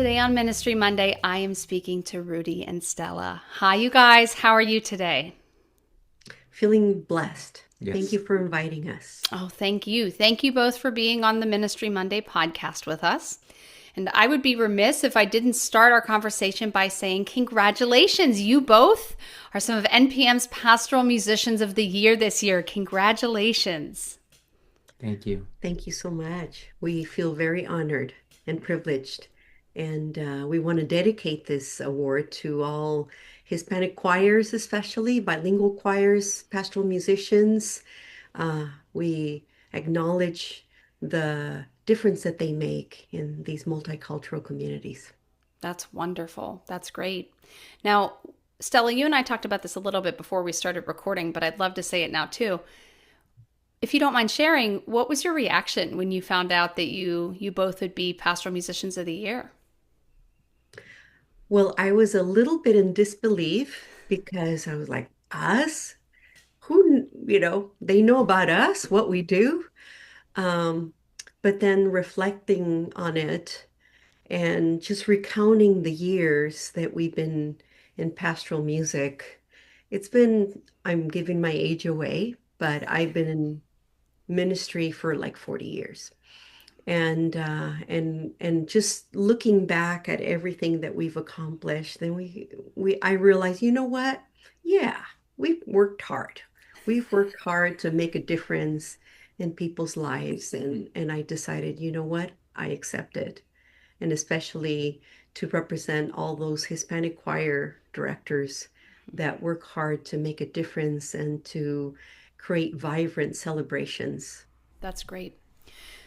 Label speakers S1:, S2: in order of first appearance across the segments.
S1: Today on Ministry Monday, I am speaking to Rudy and Stella. Hi, you guys. How are you today?
S2: Feeling blessed. Thank
S3: Yes.
S2: you for inviting us.
S1: Oh, thank you. Thank you both for being on the Ministry Monday podcast with us. And I would be remiss if I didn't start our conversation by saying congratulations. You both are some of NPM's Pastoral Musicians of the Year this year. Congratulations.
S3: Thank you.
S2: Thank you so much. We feel very honored and privileged. And we want to dedicate this award to all Hispanic choirs, especially bilingual choirs, pastoral musicians. We acknowledge the difference that they make in these multicultural communities.
S1: That's wonderful. That's great. Now, Stella, you and I talked about this a little bit before we started recording, but I'd love to say it now too. If you don't mind sharing, what was your reaction when you found out that you both would be Pastoral Musicians of the Year?
S2: Well, I was a little bit in disbelief because I was like, us? They know about us, what we do. Um, but then reflecting on it and just recounting the years that we've been in pastoral music, I'm giving my age away, but I've been in ministry for like 40 years. And just looking back at everything that we've accomplished, then I realized, you know what? Yeah, we've worked hard. We've worked hard to make a difference in people's lives, and I decided, you know what? I accept it. And especially to represent all those Hispanic choir directors that work hard to make a difference and to create vibrant celebrations.
S1: That's great.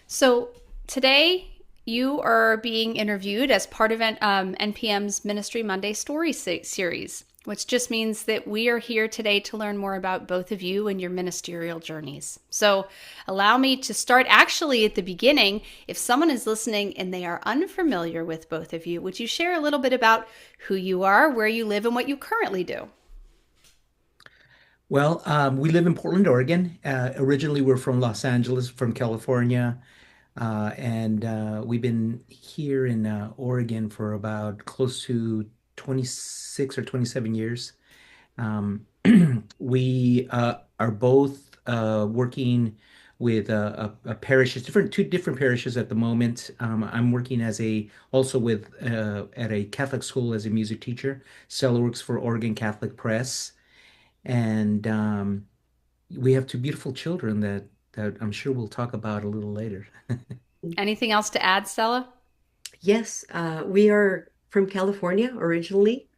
S1: So today you are being interviewed as part of NPM's Ministry Monday Story Series, which just means that we are here today to learn more about both of you and your ministerial journeys. So allow me to start actually at the beginning. If someone is listening and they are unfamiliar with both of you, would you share a little bit about who you are, where you live, and what you currently do?
S3: Well, we live in Portland, Oregon. Originally, we're from Los Angeles, from California, and we've been here in Oregon for about close to 26 or 27 years. Um, we are both working with a parishes, two different parishes at the moment. I'm working also with at a Catholic school as a music teacher. Stella works for Oregon Catholic Press. And we have two beautiful children that I'm sure we'll talk about a little later.
S1: Anything else to add, Stella?
S2: Yes, we are from California originally,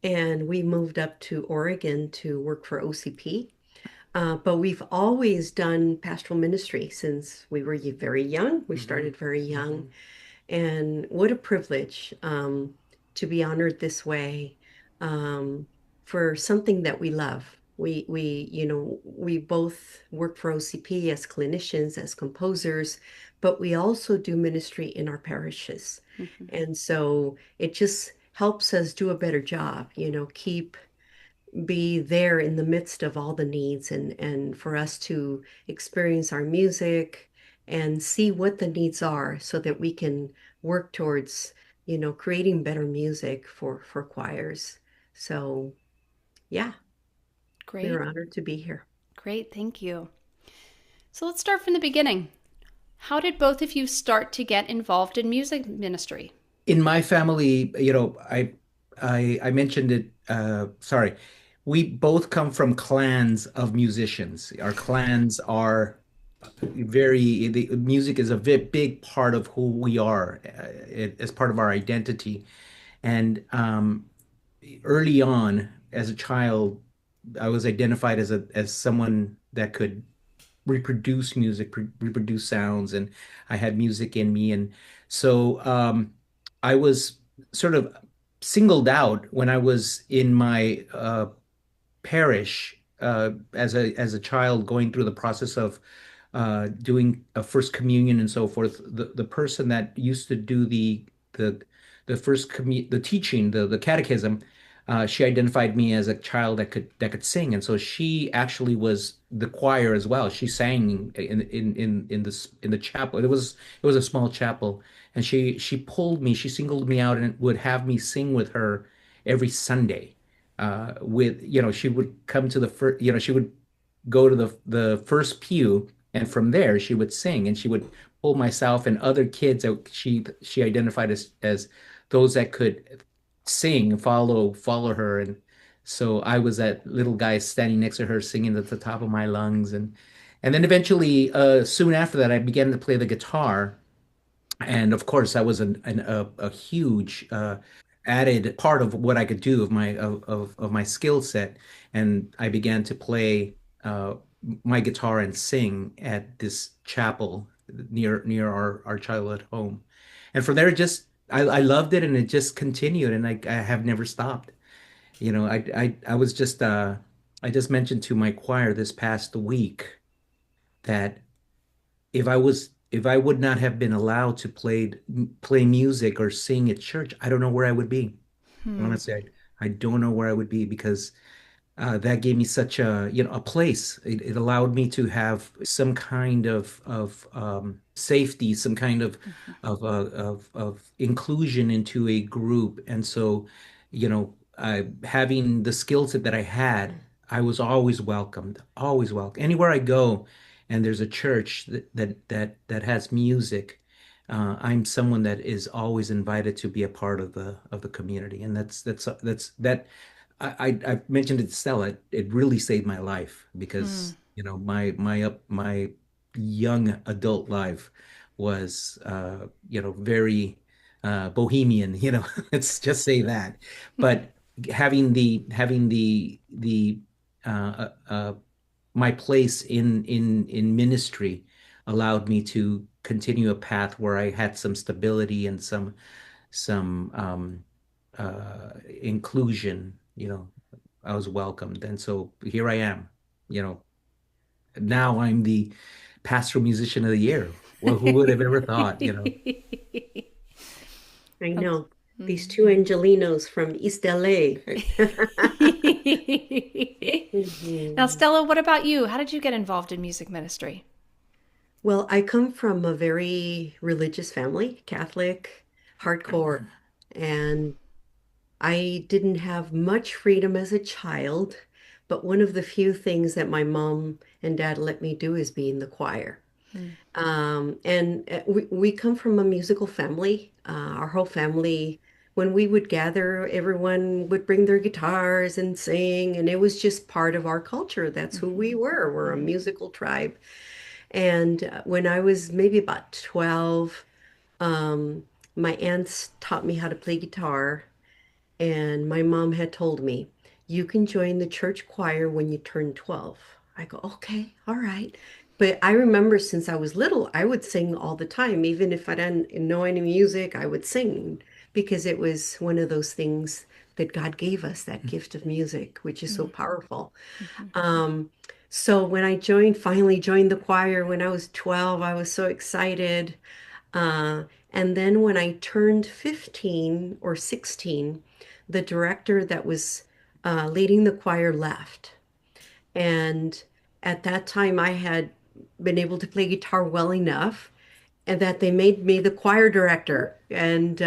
S2: and we moved up to Oregon to work for OCP. But we've always done pastoral ministry since we were very young. We
S3: Hmm.
S2: started very young,
S3: Hmm.
S2: and what a privilege to be honored this way um, for something that we love. We both work for OCP as clinicians, as composers, but we also do ministry in our parishes.
S1: Mhm.
S2: And so it just helps us do a better job, be there in the midst of all the needs and for us to experience our music and see what the needs are so that we can work towards creating better music for choirs. So yeah, we're
S1: Great.
S2: honored to be here.
S1: Great. Thank you. So let's start from the beginning. How did both of you start to get involved in music ministry?
S3: In my family, I mentioned it. Sorry, we both come from clans of musicians. Our clans are the music is a big part of who we are, as part of our identity. And early on, as a child, I was identified as someone that could reproduce music, reproduce sounds, and I had music in me. And so I was sort of singled out when I was in my parish as a child going through the process of doing a first communion and so forth. The person that used to do the the first the teaching, the catechism, she identified me as a child that could sing, and so she actually was the choir as well. She sang in the chapel. It was a small chapel, and she pulled me, she singled me out, and would have me sing with her every Sunday. She would come to the first, she would go to the first pew, and from there she would sing, and she would pull myself and other kids that she identified as those that could sing, follow her. And so I was that little guy standing next to her singing at the top of my lungs. And then eventually, soon after that, I began to play the guitar. And of course, that was a huge added part of what I could do of my skill set. And I began to play my guitar and sing at this chapel near our childhood home. And from there, just I loved it, and it just continued, and I have never stopped. I just mentioned to my choir this past week that if I would not have been allowed to play music or sing at church, I don't know where I would be.
S1: Hmm.
S3: Honestly, I don't know where I would be, because that gave me such a place. It allowed me to have some kind of safety, some kind of inclusion into a group. And so, having the skill set that I had, I was always welcomed, always welcome. Anywhere I go, and there's a church that has music, I'm someone that is always invited to be a part of the community. And that I've mentioned it to Stella. It really saved my life,
S1: Hmm.
S3: because my young adult life was very bohemian. Let's just say that. But having the my place in ministry allowed me to continue a path where I had some stability and some inclusion. I was welcomed, and so here I am. You know, now I'm the pastoral musician of the year. Well, who would have ever thought?
S2: I
S1: That's-
S2: know. These two
S1: mhm.
S2: Angelinos from East LA.
S1: Now,
S2: Mhm.
S1: Stella, what about you? How did you get involved in music ministry?
S2: Well, I come from a very religious family, Catholic, hardcore, and I didn't have much freedom as a child, but one of the few things that my mom and dad let me do is be in the choir.
S1: Hmm.
S2: And we come from a musical family. Our whole family, when we would gather, everyone would bring their guitars and sing, and it was just part of our culture. That's who we
S1: Mhm.
S2: were. We're a
S1: Mhm.
S2: musical tribe. And when I was maybe about 12, um, my aunts taught me how to play guitar. And my mom had told me, you can join the church choir when you turn 12. I go, okay, all right. But I remember since I was little, I would sing all the time. Even if I didn't know any music, I would sing because it was one of those things that God gave us, that gift of music, which is so
S1: Mhm.
S2: powerful.
S1: Mhm.
S2: Um, so when I finally joined the choir when I was 12, I was so excited. And then when I turned 15 or 16, the director that was leading the choir left. And at that time, I had been able to play guitar well enough and that they made me the choir director. And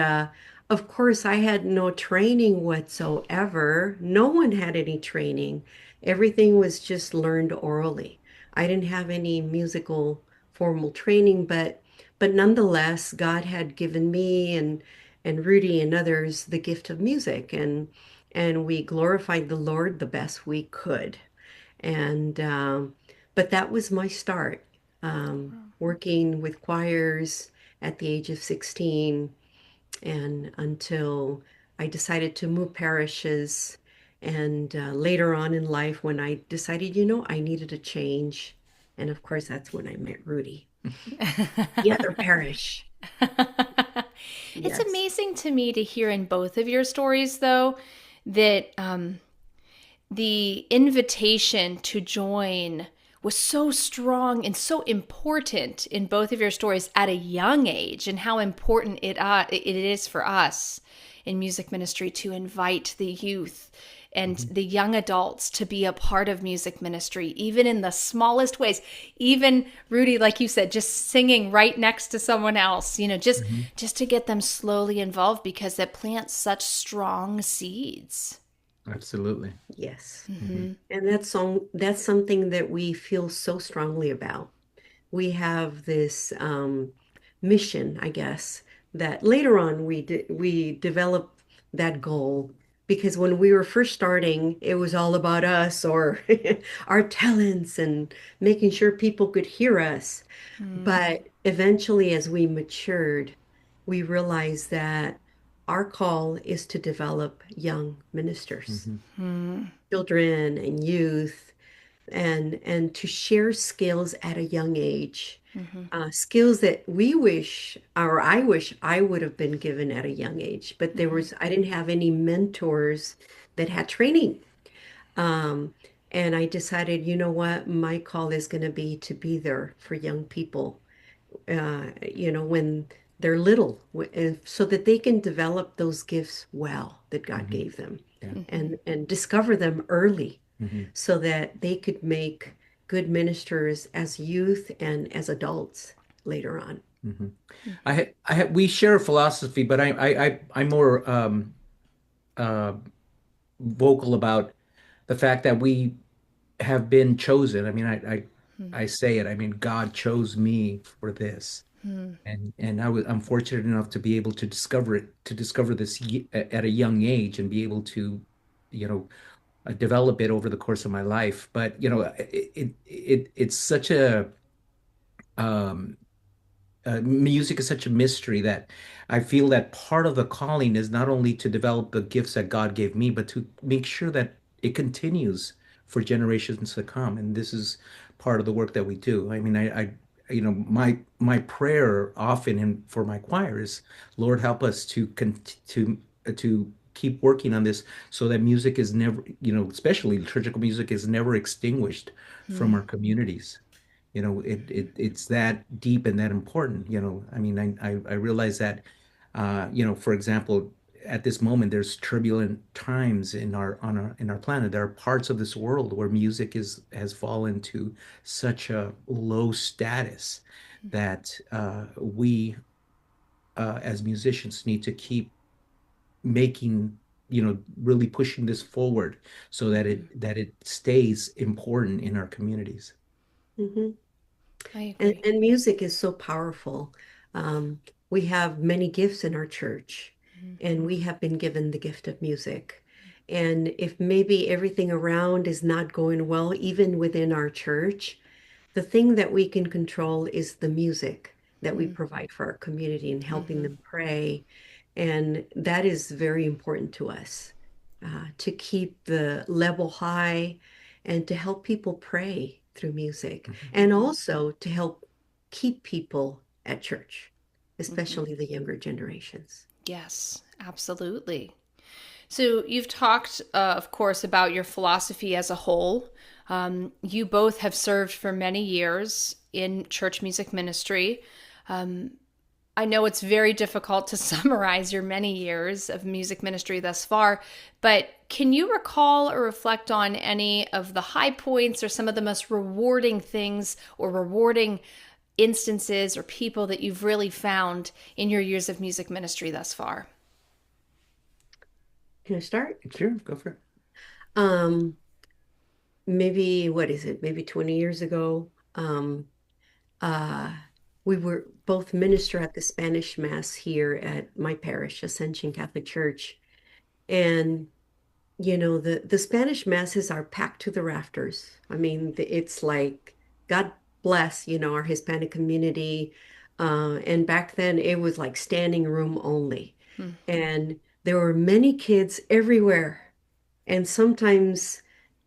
S2: of course, I had no training whatsoever. No one had any training. Everything was just learned orally. I didn't have any musical formal training, but nonetheless, God had given me and Rudy and others the gift of music, and we glorified the Lord the best we could. And but that was my start, working with choirs at the age of 16, and until I decided to move parishes. And later on in life, when I decided, I needed a change. And of course, that's when I met Rudy. The other parish.
S1: It's
S2: Yes.
S1: amazing to me to hear in both of your stories, though, that the invitation to join was so strong and so important in both of your stories at a young age, and how important it is for us in music ministry to invite the youth and
S3: Mhm.
S1: the young adults to be a part of music ministry, even in the smallest ways. Even Rudy, like you said, just singing right next to someone else,
S3: Mhm.
S1: just to get them slowly involved, because it plants such strong seeds.
S3: Absolutely.
S2: Yes.
S3: Hmm.
S2: And that's something that we feel so strongly about. We have this mission, I guess, that later on we developed that goal because when we were first starting, it was all about us or our talents and making sure people could hear us.
S1: Mm,
S2: But eventually, as we matured, we realized that our call is to develop young ministers,
S3: Hmm.
S1: mm,
S2: children and youth, and to share skills at a young age,
S1: mhm,
S2: skills that we wish or I wish I would have been given at a young age, but
S1: mhm,
S2: I didn't have any mentors that had training. Um, and I decided, you know what, my call is going to be there for young people, when they're little, and so that they can develop those gifts well that God
S3: Hmm.
S2: gave them,
S3: Yeah.
S1: mhm.
S2: and discover them early
S3: Hmm.
S2: so that they could make good ministers as youth and as adults later on.
S3: Hmm.
S1: Mhm.
S3: we share a philosophy, but I'm more uh, vocal about the fact that we have been chosen. I mean, I say it. I mean, God chose me for this,
S1: Mhm.
S3: and I'm fortunate enough to be able to discover this at a young age and be able to, you know, develop it over the course of my life. But it's such a um, music is such a mystery that I feel that part of the calling is not only to develop the gifts that God gave me, but to make sure that it continues for generations to come. And this is part of the work that we do. I mean, my prayer often for my choir is, Lord, help us to keep working on this so that music is never, especially liturgical music, is never extinguished from
S1: Mhm.
S3: our communities. It's that deep and that important. I mean, I realize that, for example, at this moment, there's turbulent times in our planet. There are parts of this world where music has fallen to such a low status that we, as musicians, need to keep making, really pushing this forward so that
S1: Mhm.
S3: it stays important in our communities.
S2: Hmm.
S1: I
S2: And,
S1: agree.
S2: and music is so powerful. Um, we have many gifts in our church,
S1: Mhm.
S2: and we have been given the gift of music. And if maybe everything around is not going well, even within our church, the thing that we can control is the music that we
S1: Mhm.
S2: provide for our community and helping
S1: Mhm.
S2: them pray. And that is very important to us, to keep the level high and to help people pray through music,
S3: Mhm.
S2: and
S1: Mhm.
S2: also to help keep people at church,
S1: Mhm.
S2: especially the younger generations.
S1: Yes, absolutely. So you've talked, of course, about your philosophy as a whole. You both have served for many years in church music ministry. Um, I know it's very difficult to summarize your many years of music ministry thus far, but can you recall or reflect on any of the high points or some of the most rewarding things or rewarding instances or people that you've really found in your years of music ministry thus far?
S2: Can I start?
S3: Sure, go for it.
S2: Um, Maybe, what is it? Maybe 20 years ago. Uh, we were both minister at the Spanish Mass here at my parish, Ascension Catholic Church. And, the Spanish Masses are packed to the rafters. I mean, it's like, God bless, our Hispanic community. And back then it was like standing room only.
S1: Hmm.
S2: And there were many kids everywhere. And sometimes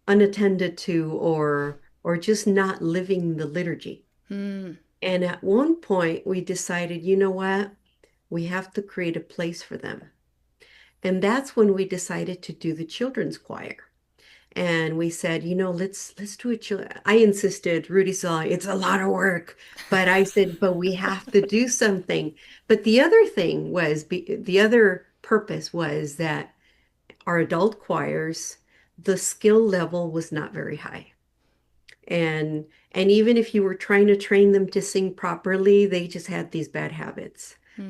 S2: unattended to or just not living the liturgy.
S1: Hmm.
S2: And at one point, we decided, you know what? We have to create a place for them. And that's when we decided to do the children's choir. And we said, let's do it. I insisted. Rudy saw it's a lot of work, but I said, but we have to do something. But the other thing was the other purpose was that our adult choirs, the skill level was not very high. And even if you were trying to train them to sing properly, they just had these bad habits,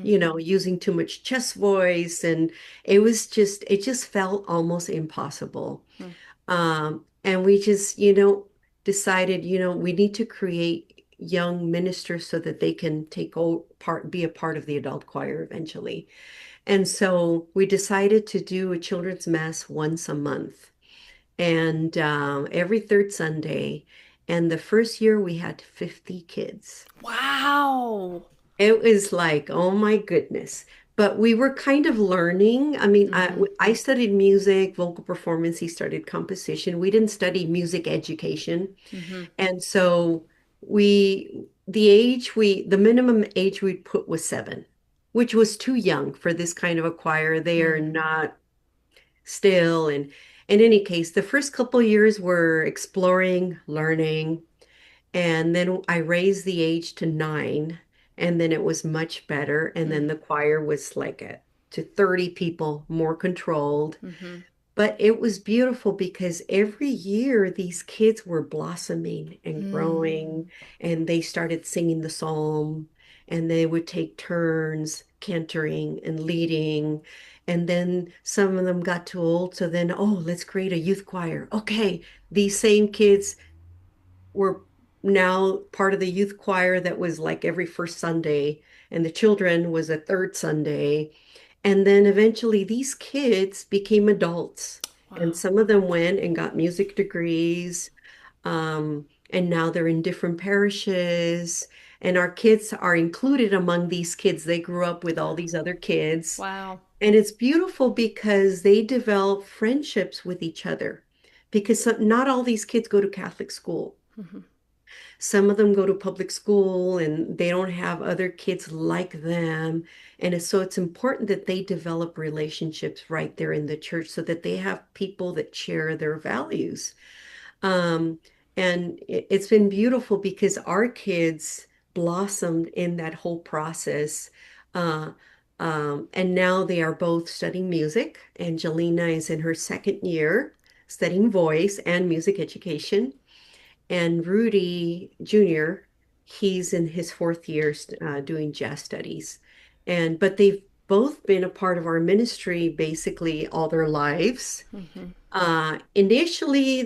S2: using too much chest voice, and it just felt almost impossible. And we just, decided, we need to create young ministers so that they can be a part of the adult choir eventually. And so we decided to do a children's mass once a month, and every third Sunday. And the first year we had 50 kids.
S1: Wow.
S2: It was like, oh my goodness. But we were kind of learning. I mean, I studied music, vocal performance. He studied composition. We didn't study music education. And so the minimum age we'd put was 7, which was too young for this kind of a choir. They are not still. And in any case, the first couple years were exploring, learning. And then I raised the age to 9, and then it was much better. And then the choir was like to 30 people, more controlled. But it was beautiful because every year these kids were blossoming and growing, and they started singing the psalm, and they would take turns cantoring and leading. And then some of them got too old, so then, oh, let's create a youth choir. Okay, these same kids were now part of the youth choir that was like every first Sunday, and the children was a third Sunday. And then eventually these kids became adults, and
S1: Wow.
S2: some of them went and got music degrees. And now they're in different parishes, and our kids are included among these kids. They grew up with all these other kids.
S1: Wow.
S2: And it's beautiful because they develop friendships with each other, because not all these kids go to Catholic school. Some of them go to public school and they don't have other kids like them. And so it's important that they develop relationships right there in the church so that they have people that share their values. Um, and it's been beautiful because our kids blossomed in that whole process. Uh, and now they are both studying music. Angelina is in her second year studying voice and music education. And Rudy Jr., he's in his fourth year doing jazz studies. But they've both been a part of our ministry basically all their lives. Initially,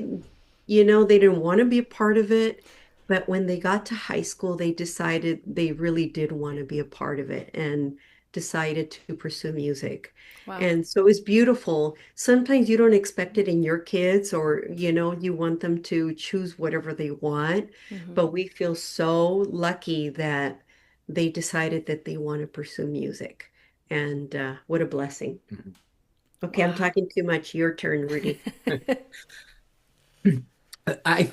S2: they didn't want to be a part of it, but when they got to high school, they decided they really did want to be a part of it and decided to pursue music.
S1: Wow.
S2: And so it's beautiful. Sometimes you don't expect it in your kids, or, you want them to choose whatever they want, but we feel so lucky that they decided that they want to pursue music. And what a blessing. Okay, I'm
S1: Wow.
S2: talking too much. Your turn, Rudy.
S3: I,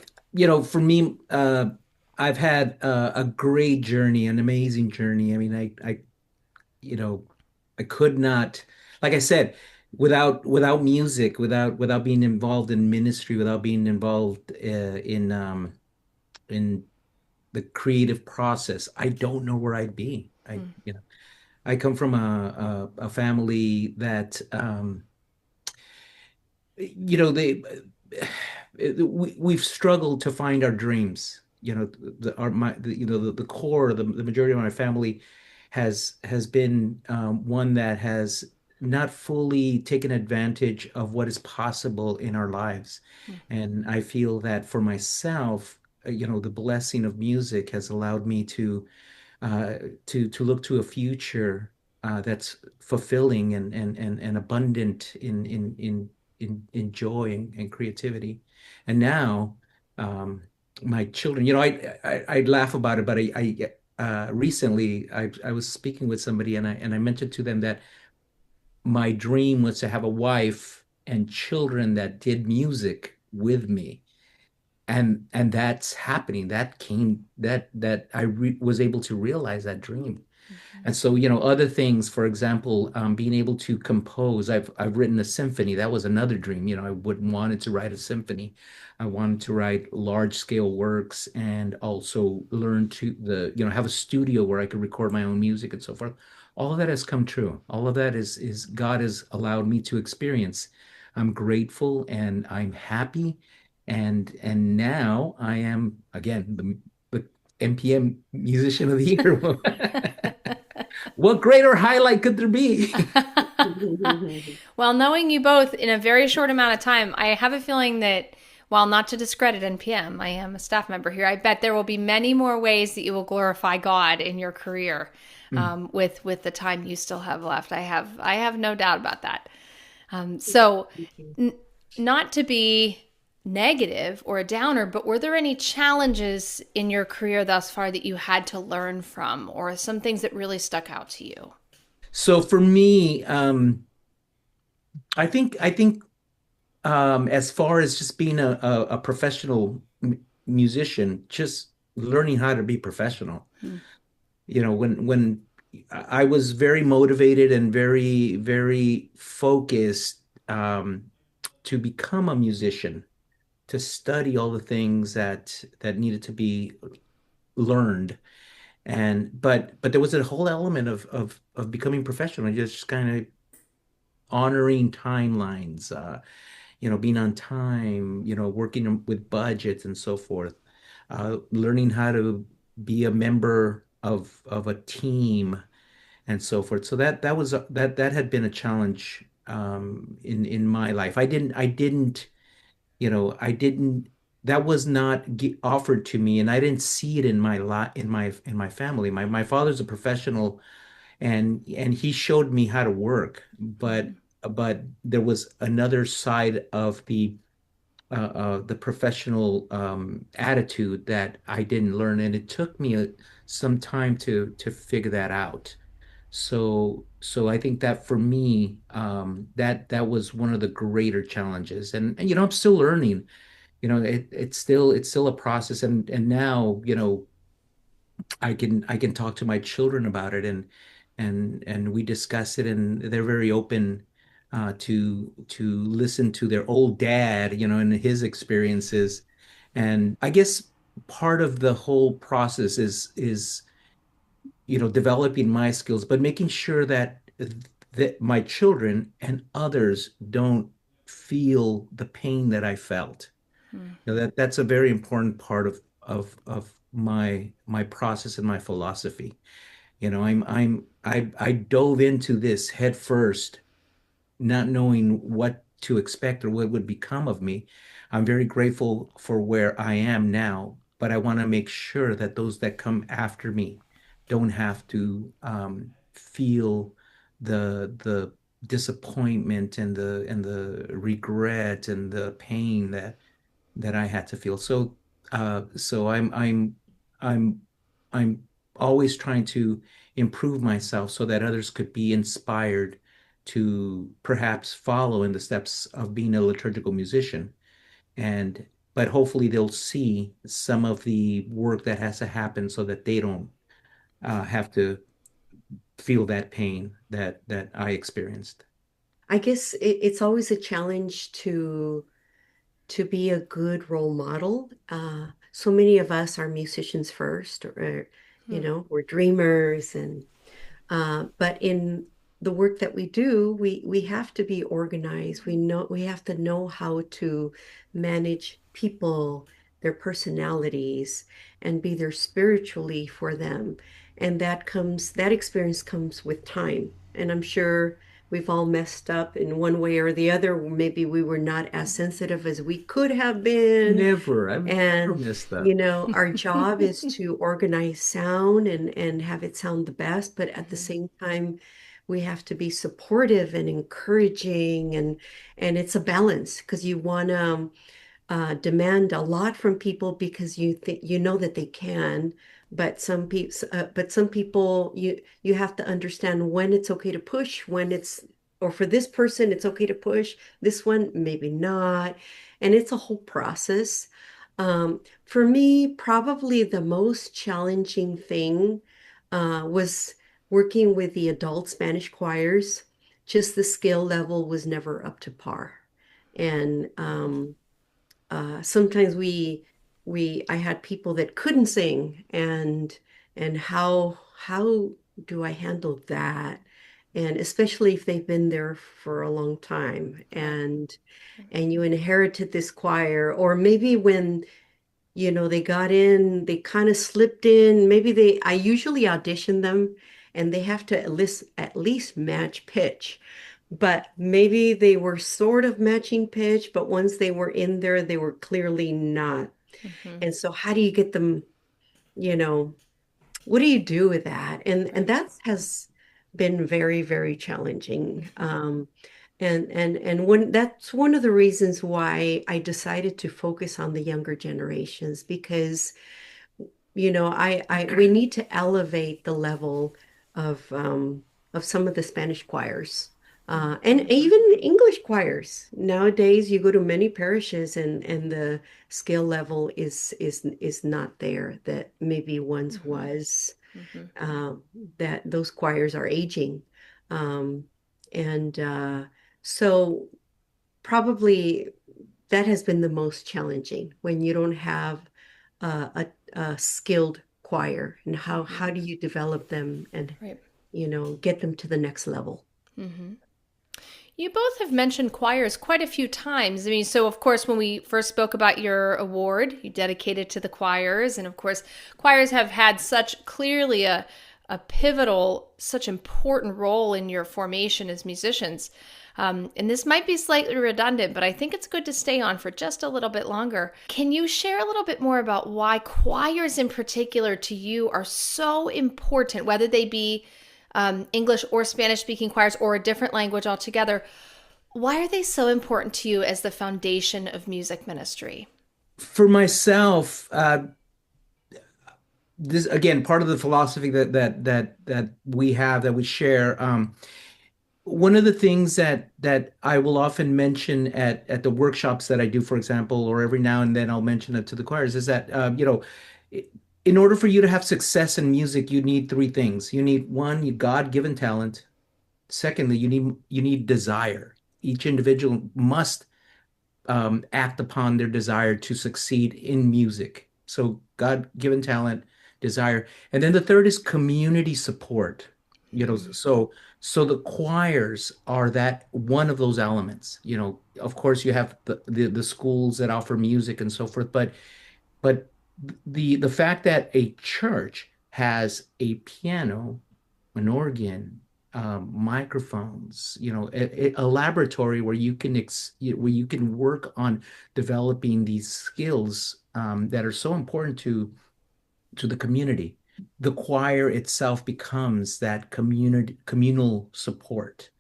S3: for me, I've had a great journey, an amazing journey. I mean, you know, I could not, like I said, without music, without being involved in ministry, without being involved in the creative process, I don't know where I'd be. I come from a family that, we've struggled to find our dreams. The core, the majority of my family has been one that has not fully taken advantage of what is possible in our lives. And I feel that for myself, the blessing of music has allowed me uh, to look to a future that's fulfilling and abundant in joy and creativity. And now, my children, I laugh about it, but recently I was speaking with somebody and I mentioned to them that my dream was to have a wife and children that did music with me, and that's happening. That I was able to realize that dream. And so, other things, for example, being able to compose. I've written a symphony. That was another dream. I would wanted to write a symphony. I wanted to write large scale works and also learn to have a studio where I could record my own music and so forth. all of that has come true. All of that is God has allowed me to experience. I'm grateful and I'm happy. And now I am again the NPM Musician of the Year. What greater highlight could there be?
S1: Well, knowing you both in a very short amount of time, I have a feeling that while not to discredit NPM, I am a staff member here. I bet there will be many more ways that you will glorify God in your career with the time you still have left. I have no doubt about that. So,
S2: Thank you.
S1: n- not to be negative or a downer, but were there any challenges in your career thus far that you had to learn from, or some things that really stuck out to you?
S3: So for me, I think as far as just being a professional musician, just learning how to be professional.
S1: Hmm.
S3: When I was very motivated and very, very focused to become a musician, to study all the things that needed to be learned. And but there was a whole element of becoming professional, just kind of honoring timelines, being on time, working with budgets and so forth, learning how to be a member of a team and so forth. So that had been a challenge in my life. I didn't that was not offered to me, and I didn't see it in my lot in my family. My father's a professional, and he showed me how to work, but there was another side of the professional attitude that I didn't learn, and it took me some time to figure that out. So I think that for me, that was one of the greater challenges, and I'm still learning. It's still a process, and now I can talk to my children about it, and we discuss it, and they're very open to listen to their old dad, and his experiences. And I guess part of the whole process is developing my skills, but making sure that my children and others don't feel the pain that I felt.
S1: Hmm.
S3: That's a very important part of my process and my philosophy. I dove into this head first, not knowing what to expect or what would become of me. I'm very grateful for where I am now, but I want to make sure that those that come after me don't have to feel the disappointment and the regret and the pain that I had to feel. So I'm always trying to improve myself so that others could be inspired to perhaps follow in the steps of being a liturgical musician. And but hopefully they'll see some of the work that has to happen so that they don't have to feel that pain that I experienced.
S2: I guess it's always a challenge to be a good role model. So many of us are musicians first, or
S1: Hmm.
S2: we're dreamers, and but in the work that we do, we have to be organized. We have to know how to manage people, their personalities, and be there spiritually for them. And that experience comes with time. And I'm sure we've all messed up in one way or the other. Maybe we were not as sensitive as we could have been.
S3: Never, I've never
S2: And
S3: missed that.
S2: our job is to organize sound and have it sound the best, but at the
S1: Mhm.
S2: same time, we have to be supportive and encouraging, and it's a balance because you want to demand a lot from people because you think that they can, but some people you have to understand when it's okay to push, when it's or for this person it's okay to push, this one maybe not, and it's a whole process. For me, probably the most challenging thing was working with the adult Spanish choirs. Just the skill level was never up to par. And sometimes I had people that couldn't sing, and how do I handle that? And especially if they've been there for a long time
S1: Yeah.
S2: and you inherited this choir, or maybe when they got in, they kind of slipped in. Maybe I usually audition them and they have to at least match pitch. But maybe they were sort of matching pitch, but once they were in there, they were clearly not.
S1: Hmm.
S2: And so how do you get them, you know, what do you do with that? And
S1: Right.
S2: that has been very, very challenging. And that's one of the reasons why I decided to focus on the younger generations because I we need to elevate the level of some of the Spanish choirs. And
S1: Hmm.
S2: even English choirs. Nowadays, you go to many parishes and the skill level is not there that maybe once
S1: Hmm.
S2: was.
S1: Hmm.
S2: Um, that those choirs are aging. Um, and so probably that has been the most challenging when you don't have a skilled choir and how
S1: Hmm.
S2: do you develop them and
S1: Right.
S2: get them to the next level.
S1: Hmm. You both have mentioned choirs quite a few times. I mean, so of course, when we first spoke about your award, you dedicated to the choirs. And of course, choirs have had such clearly a pivotal, such important role in your formation as musicians. And this might be slightly redundant, but I think it's good to stay on for just a little bit longer. Can you share a little bit more about why choirs in particular to you are so important, whether they be English or Spanish speaking choirs or a different language altogether? Why are they so important to you as the foundation of music ministry?
S3: For myself, this again, part of the philosophy that we have that we share. One of the things that I will often mention at the workshops that I do, for example, or every now and then I'll mention it to the choirs, is that in order for you to have success in music, you need three things. You need one, you God-given talent. Secondly, you need desire. Each individual must act upon their desire to succeed in music. So God-given talent, desire, and then the third is community support.
S1: Mm-hmm.
S3: So the choirs are that one of those elements. Of course, you have the schools that offer music and so forth, but the fact that a church has a piano, an organ, microphones, a laboratory where you can work on developing these skills that are so important to the community. The choir itself becomes that communal support.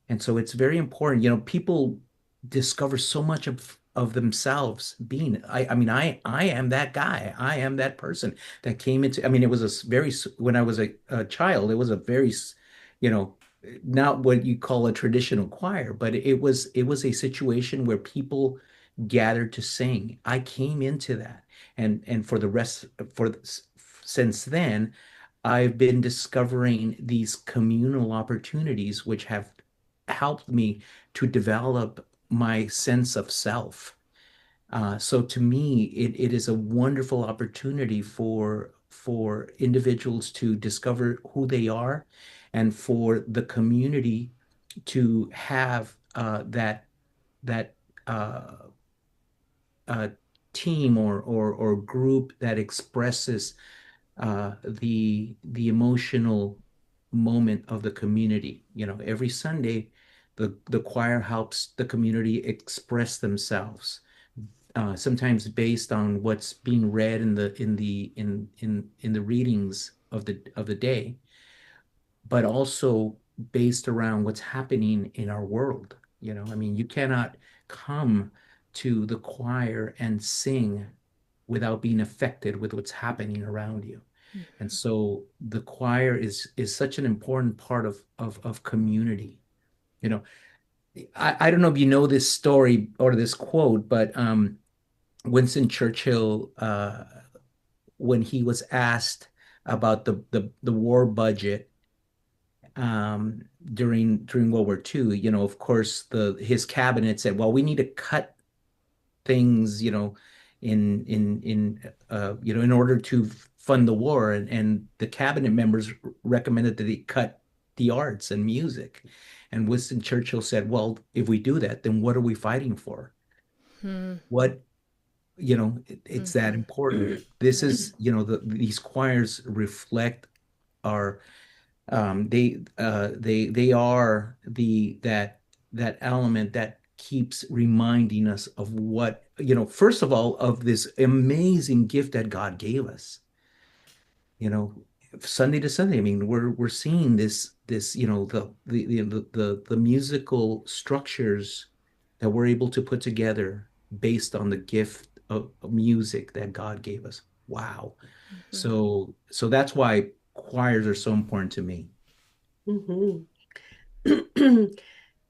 S3: And so it's very important. People discover so much of themselves being. I mean, I am that guy. I am that person that came into. I mean, it was when I was a child, it was a very, you know, not what you call a traditional choir, but it was a situation where people gathered to sing. I came into that, and for the rest for since then, I've been discovering these communal opportunities which have helped me to develop my sense of self. So to me, it is a wonderful opportunity for individuals to discover who they are and for the community to have that uh, uh, team or group that expresses the emotional moment of the community. Every Sunday, the choir helps the community express themselves. Sometimes based on what's being read in the readings of the day, but also based around what's happening in our world. I mean, you cannot come to the choir and sing without being affected with what's happening around you. And so the choir is such an important part of community. You know, I don't know if you know this story or this quote, but Winston Churchill, when he was asked about the war budget during World War II, of course, his cabinet said, "Well, we need to cut things, in in order to fund the war, and the cabinet members recommended that he cut the arts and music. And Winston Churchill said, well, if we do that, then what are we fighting for?
S1: Hmm.
S3: What, it's that
S1: Hmm.
S3: important. This
S1: Right.
S3: is, these choirs reflect our, they are that element that keeps reminding us of what, first of all, of this amazing gift that God gave us, you know, Sunday to Sunday. I mean, we're seeing this, the musical structures that we're able to put together based on the gift of music that God gave us. Wow.
S1: Hmm.
S3: So that's why choirs are so important to me.
S2: Mhm.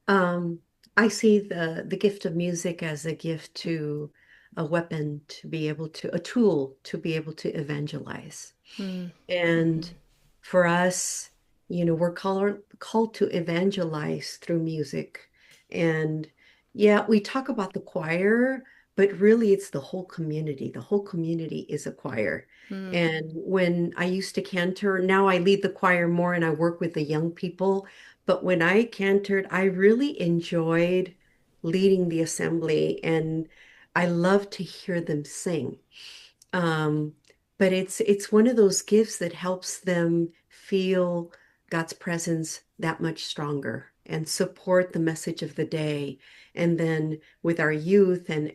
S2: Um, I see the gift of music as a gift to a weapon to be able to, a tool to be able to evangelize.
S1: Hmm.
S2: And
S1: Hmm.
S2: for us, we're called to evangelize through music. And yeah, we talk about the choir, but really it's the whole community. The whole community is a choir.
S1: Hmm.
S2: And when I used to cantor, now I lead the choir more and I work with the young people. But when I cantored, I really enjoyed leading the assembly and I love to hear them sing. Um, but it's one of those gifts that helps them feel God's presence that much stronger and support the message of the day. And then with our youth and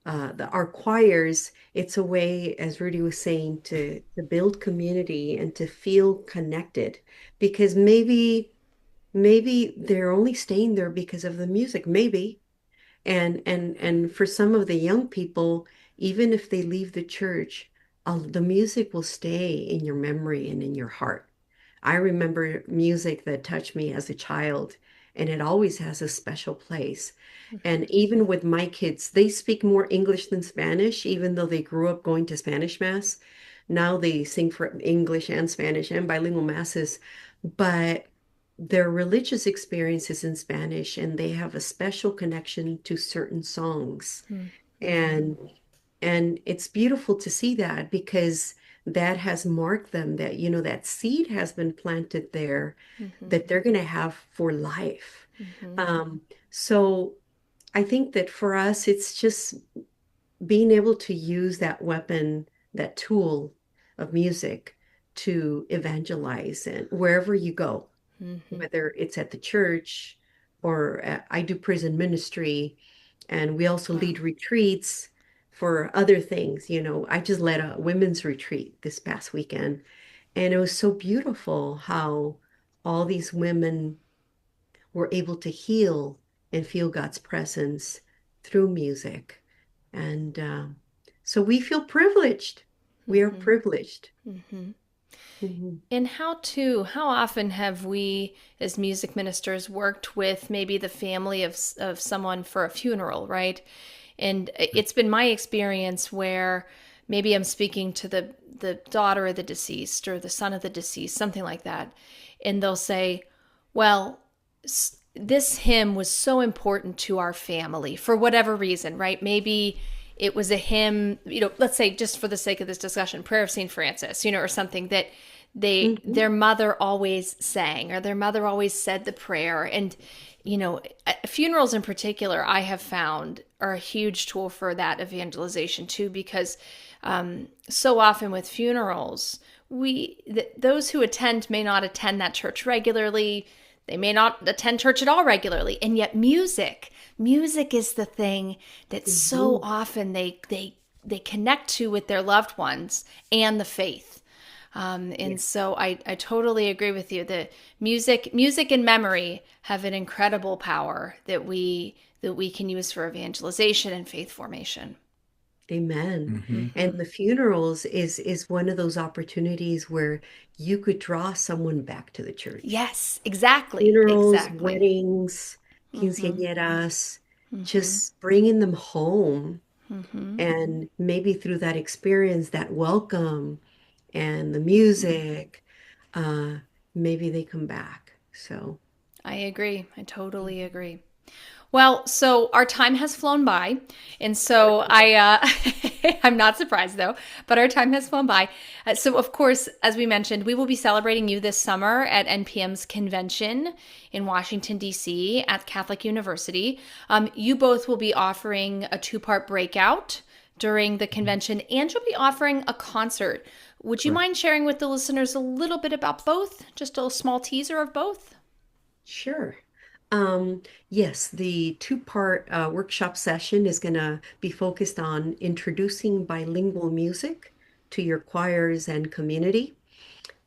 S2: our choirs, it's a way, as Rudy was saying, to build community and to feel connected. Because maybe they're only staying there because of the music, maybe. And for some of the young people, even if they leave the church, the music will stay in your memory and in your heart. I remember music that touched me as a child, and it always has a special place.
S1: Hmm.
S2: And even with my kids, they speak more English than Spanish, even though they grew up going to Spanish mass. Now they sing for English and Spanish and bilingual masses, but their religious experience is in Spanish, and they have a special connection to certain songs.
S1: Hmm.
S2: And and it's beautiful to see that because that has marked them that, that seed has been planted there
S1: Hmm.
S2: that they're going to have for life.
S1: Hmm.
S2: Um, so I think that for us, it's just being able to use that weapon, that tool of music to evangelize and wherever you go,
S1: Hmm.
S2: whether it's at the church or I do prison ministry, and we also
S1: Wow.
S2: lead retreats for other things. I just led a women's retreat this past weekend, and it was so beautiful how all these women were able to heal and feel God's presence through music. And so we feel privileged. We are
S1: Hmm.
S2: privileged.
S1: Hmm.
S2: Mhm.
S1: And how often have we as music ministers worked with maybe the family of someone for a funeral, right? And it's been my experience where maybe I'm speaking to the daughter of the deceased or the son of the deceased, something like that. And they'll say, well, this hymn was so important to our family for whatever reason, right? Maybe it was a hymn, let's say just for the sake of this discussion, Prayer of St. Francis, or something that
S2: Mhm.
S1: their mother always sang or their mother always said the prayer. And funerals in particular, I have found are a huge tool for that evangelization too, because so often with funerals, those who attend may not attend that church regularly. They may not attend church at all regularly, and yet music is the thing that so
S2: Mhm.
S1: often they connect to with their loved ones and the faith.
S2: Yeah.
S1: And so I totally agree with you that music and memory have an incredible power that we can use for evangelization and faith formation.
S2: Amen.
S3: Hmm.
S2: And
S1: Hmm.
S2: the funerals is one of those opportunities where you could draw someone back to the church.
S1: Yes, exactly,
S2: Funerals,
S1: exactly.
S2: weddings,
S1: Hmm.
S2: quinceañeras,
S1: Hmm.
S2: just bringing them home.
S1: Hmm.
S2: And maybe through that experience, that welcome and the music, uh, maybe they come back. So,
S1: I agree. I totally agree. Well, so our time has flown by, and so I'm not surprised though, but our time has flown by. So of course, as we mentioned, we will be celebrating you this summer at NPM's convention in Washington D.C. at Catholic University. You both will be offering a two-part breakout during the convention, and you'll be offering a concert. Would you
S3: Correct.
S1: mind sharing with the listeners a little bit about both? Just a small teaser of both?
S2: Sure. Um, yes, the two-part workshop session is going to be focused on introducing bilingual music to your choirs and community.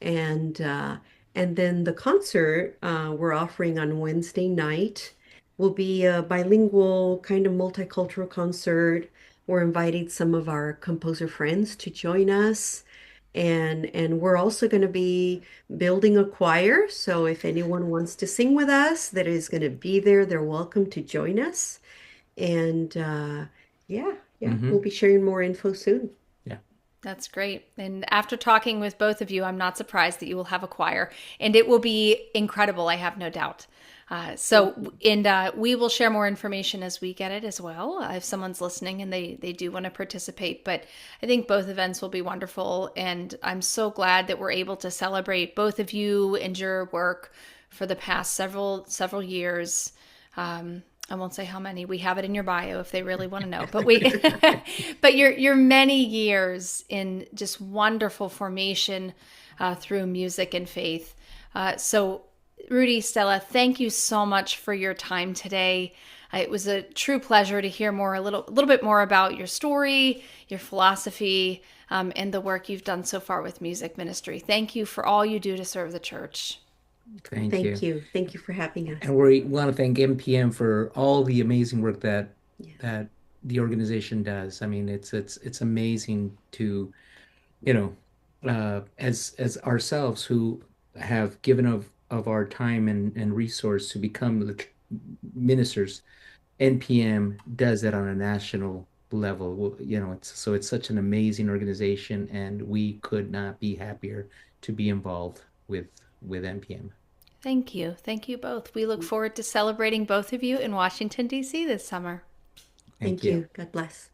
S2: And then the concert we're offering on Wednesday night will be a bilingual kind of multicultural concert. We're inviting some of our composer friends to join us. And we're also going to be building a choir. So if anyone wants to sing with us that is going to be there, they're welcome to join us. And yeah, we'll
S3: Hmm.
S2: be sharing more info soon.
S3: Yeah.
S1: That's great. And after talking with both of you, I'm not surprised that you will have a choir, and it will be incredible. I have no doubt. We will share more information as we get it as well. If someone's listening and they do want to participate, but I think both events will be wonderful, and I'm so glad that we're able to celebrate both of you and your work for the past several years. I won't say how many. We have it in your bio if they really want to know. But but your many years in just wonderful formation through music and faith. So, Rudy, Stella, thank you so much for your time today. It was a true pleasure to hear a little bit more about your story, your philosophy, and the work you've done so far with music ministry. Thank you for all you do to serve the church.
S3: Thank
S2: Thank
S3: you.
S2: you. Thank you for having us.
S3: And we want to thank MPM for all the amazing work
S2: Yes.
S3: that the organization does. I mean, it's amazing to, you know, as ourselves who have given of our time and resource to become the ministers. NPM does that on a national level. You know, it's such an amazing organization, and we could not be happier to be involved with NPM.
S1: Thank you. Thank you both. We look forward to celebrating both of you in Washington, D.C. this summer.
S3: Thank
S2: Thank
S3: you.
S2: you. God bless.